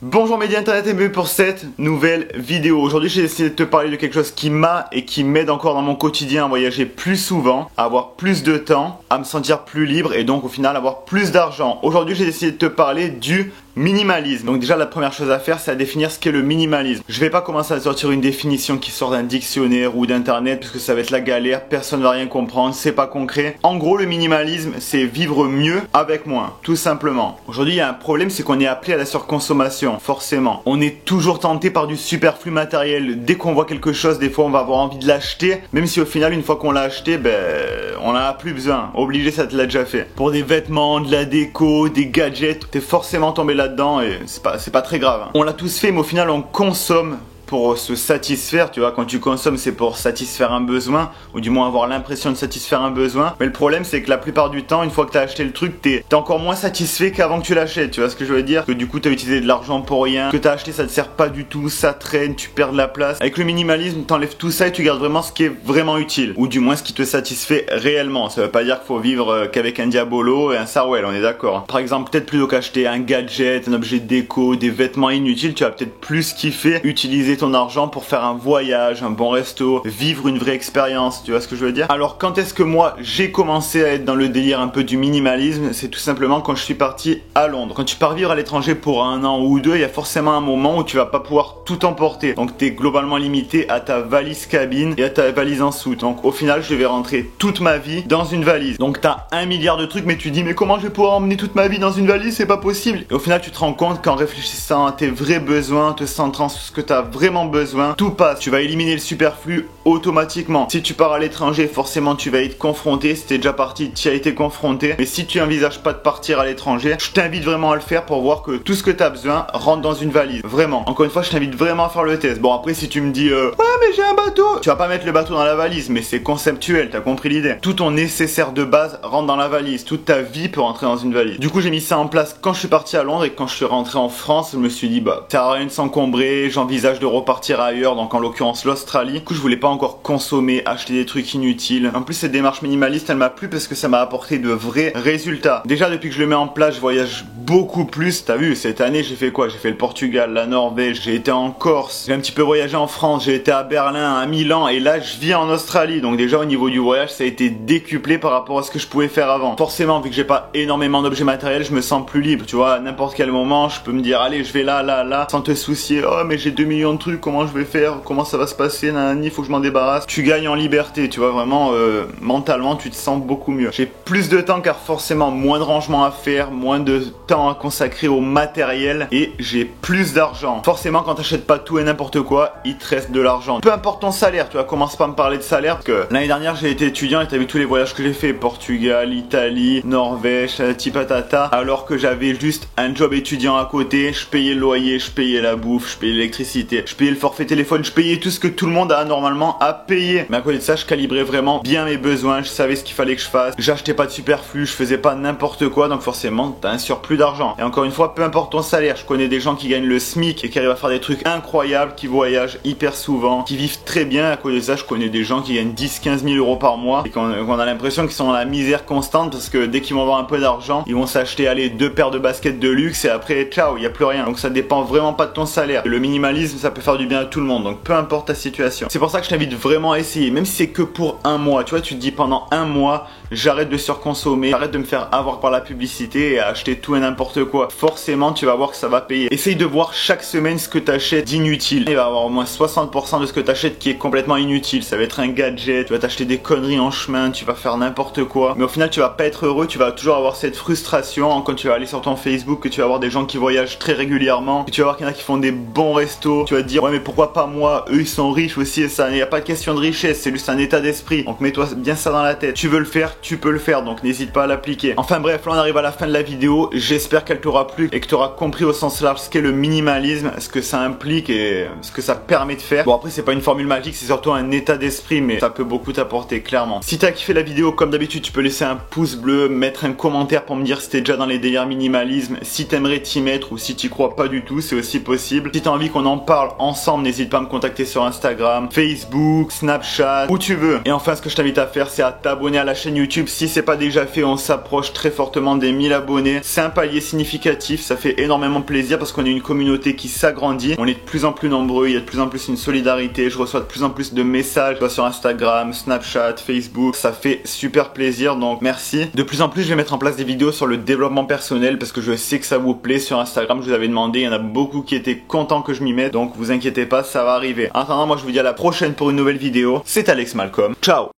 Bonjour médias internet et bienvenue pour cette nouvelle vidéo. Aujourd'hui j'ai décidé de te parler de quelque chose qui m'a et qui m'aide encore dans mon quotidien à voyager plus souvent, à avoir plus de temps, à me sentir plus libre et donc au final avoir plus d'argent. Aujourd'hui j'ai décidé de te parler du minimalisme. Donc déjà la première chose à faire c'est à définir ce qu'est le minimalisme. Je vais pas commencer à sortir une définition qui sort d'un dictionnaire ou d'internet parce que ça va être la galère, personne va rien comprendre, c'est pas concret. En gros le minimalisme c'est vivre mieux avec moins, tout simplement. Aujourd'hui il y a un problème, c'est qu'on est appelé à la surconsommation, forcément. On est toujours tenté par du superflu matériel. Dès qu'on voit quelque chose, des fois on va avoir envie de l'acheter, même si au final une fois qu'on l'a acheté, on en a plus besoin. Obligé, ça te l'a déjà fait. Pour des vêtements, de la déco, des gadgets, t'es forcément tombé là-dedans et c'est pas très grave. On l'a tous fait, mais au final on consomme pour se satisfaire, tu vois. Quand tu consommes c'est pour satisfaire un besoin, ou du moins avoir l'impression de satisfaire un besoin. Mais le problème c'est que la plupart du temps, une fois que tu as acheté le truc, t'es encore moins satisfait qu'avant que tu l'achètes, tu vois ce que je veux dire. Que du coup tu as utilisé de l'argent pour rien, que tu as acheté ça te sert pas du tout, ça traîne, tu perds de la place. Avec le minimalisme t'enlèves tout ça et tu gardes vraiment ce qui est vraiment utile, ou du moins ce qui te satisfait réellement. Ça veut pas dire qu'il faut vivre qu'avec un Diabolo et un Sarwell, on est d'accord. Par exemple, peut-être plutôt qu'acheter un gadget, un objet de déco, des vêtements inutiles, tu vas peut-être plus kiffer utiliser ton argent pour faire un voyage, un bon resto, vivre une vraie expérience, tu vois ce que je veux dire. Alors quand est-ce que moi j'ai commencé à être dans le délire un peu du minimalisme? C'est tout simplement quand je suis parti à Londres. Quand tu pars vivre à l'étranger pour un an ou deux, il y a forcément un moment où tu vas pas pouvoir tout emporter. Donc tu es globalement limité à ta valise cabine et à ta valise en soute. Donc au final je devais rentrer toute ma vie dans une valise. Donc t'as 1 milliard de trucs, mais tu dis mais comment je vais pouvoir emmener toute ma vie dans une valise? C'est pas possible. Et au final tu te rends compte qu'en réfléchissant à tes vrais besoins, te centrant sur ce que t'as vraiment besoin, tout passe. Tu vas éliminer le superflu automatiquement. Si tu pars à l'étranger, forcément tu vas être confronté. Si t'es déjà parti, tu y as été confronté. Mais si tu envisages pas de partir à l'étranger, je t'invite vraiment à le faire pour voir que tout ce que tu as besoin rentre dans une valise. Vraiment. Encore une fois, je t'invite vraiment à faire le test. Bon après si tu me dis ouais mais j'ai un bateau, tu vas pas mettre le bateau dans la valise, mais c'est conceptuel, t'as compris l'idée. Tout ton nécessaire de base rentre dans la valise. Toute ta vie peut rentrer dans une valise. Du coup j'ai mis ça en place quand je suis parti à Londres, et quand je suis rentré en France, je me suis dit ça sert à rien de s'encombrer, j'envisage de repartir ailleurs, donc en l'occurrence l'Australie. Du coup je voulais pas encore consommer, acheter des trucs inutiles. En plus cette démarche minimaliste elle m'a plu parce que ça m'a apporté de vrais résultats. Déjà depuis que je le mets en place, je voyage beaucoup plus. T'as vu, cette année j'ai fait quoi? J'ai fait le Portugal, la Norvège, j'ai été en Corse, j'ai un petit peu voyagé en France, j'ai été à Berlin, à Milan, et là je vis en Australie. Donc déjà au niveau du voyage ça a été décuplé par rapport à ce que je pouvais faire avant. Forcément vu que j'ai pas énormément d'objets matériels, je me sens plus libre, tu vois. À n'importe quel moment je peux me dire allez je vais là sans te soucier, oh mais j'ai 2 millions de trucs, comment je vais faire, comment ça va se passer, nanani, faut que je m'en débarrasse. Tu gagnes en liberté, tu vois, vraiment mentalement tu te sens beaucoup mieux. J'ai plus de temps car forcément moins de rangement à faire, moins de temps à consacrer au matériel, et j'ai plus d'argent. Forcément quand t'achètes pas tout et n'importe quoi, il te reste de l'argent. Peu importe ton salaire, tu vois, commence pas à me parler de salaire parce que l'année dernière j'ai été étudiant et t'as vu tous les voyages que j'ai fait, Portugal, Italie, Norvège, patata, alors que j'avais juste un job étudiant à côté, je payais le loyer, je payais la bouffe, je payais l'électricité, je payais le forfait téléphone, je payais tout ce que tout le monde a normalement à payer. Mais à côté de ça, je calibrais vraiment bien mes besoins, je savais ce qu'il fallait que je fasse, j'achetais pas de superflu, je faisais pas n'importe quoi, donc forcément t'as un surplus d'argent. Et encore une fois, peu importe ton salaire, je connais des gens qui gagnent le SMIC et qui arrivent à faire des trucs incroyables, qui voyagent hyper souvent, qui vivent très bien. À côté de ça, je connais des gens qui gagnent 10-15 000 euros par mois et qu'on a l'impression qu'ils sont dans la misère constante parce que dès qu'ils vont avoir un peu d'argent, ils vont s'acheter 2 paires de baskets de luxe et après ciao, y a plus rien. Donc ça dépend vraiment pas de ton salaire. Le minimalisme ça peut faire du bien à tout le monde, donc peu importe ta situation. C'est pour ça que je t'invite vraiment à essayer, même si c'est que pour un mois. Tu vois, tu te dis pendant un mois j'arrête de surconsommer, j'arrête de me faire avoir par la publicité et à acheter tout et n'importe quoi. Forcément tu vas voir que ça va payer. Essaye de voir chaque semaine ce que t'achètes d'inutile. Il va y avoir au moins 60% de ce que t'achètes qui est complètement inutile. Ça va être un gadget, tu vas t'acheter des conneries en chemin, tu vas faire n'importe quoi, mais au final tu vas pas être heureux, tu vas toujours avoir cette frustration quand tu vas aller sur ton Facebook, que tu vas voir des gens qui voyagent très régulièrement, que tu vas voir qu'il y en a qui font des bons restos, tu vas te dire ouais mais pourquoi pas moi, eux ils sont riches aussi, et ça, il n'y a pas de question de richesse, c'est juste un état d'esprit. Donc mets-toi bien ça dans la tête, tu veux le faire, tu peux le faire, donc n'hésite pas à l'appliquer. Enfin bref, là on arrive à la fin de la vidéo, j'espère qu'elle t'aura plu et que tu auras compris au sens large ce qu'est le minimalisme, ce que ça implique et ce que ça permet de faire. Bon après c'est pas une formule magique, c'est surtout un état d'esprit, mais ça peut beaucoup t'apporter clairement. Si t'as kiffé la vidéo, comme d'habitude tu peux laisser un pouce bleu, mettre un commentaire pour me dire si t'es déjà dans les délires minimalisme, si t'aimerais t'y mettre ou si t'y crois pas du tout, c'est aussi possible. Si t'as envie qu'on en parle ensemble. N'hésite pas à me contacter sur Instagram, Facebook, Snapchat, où tu veux. Et enfin, ce que je t'invite à faire, c'est à t'abonner à la chaîne YouTube si c'est pas déjà fait. On s'approche très fortement des 1000 abonnés. C'est un palier significatif, ça fait énormément plaisir parce qu'on est une communauté qui s'agrandit. On est de plus en plus nombreux, il y a de plus en plus une solidarité. Je reçois de plus en plus de messages sur Instagram, Snapchat, Facebook. Ça fait super plaisir, donc merci. De plus en plus, je vais mettre en place des vidéos sur le développement personnel parce que je sais que ça vous plaît. Sur Instagram, je vous avais demandé, il y en a beaucoup qui étaient contents que je m'y mette, donc vous inquiétez pas, ça va arriver. En attendant, moi je vous dis à la prochaine pour une nouvelle vidéo. C'est Alex Malcolm. Ciao.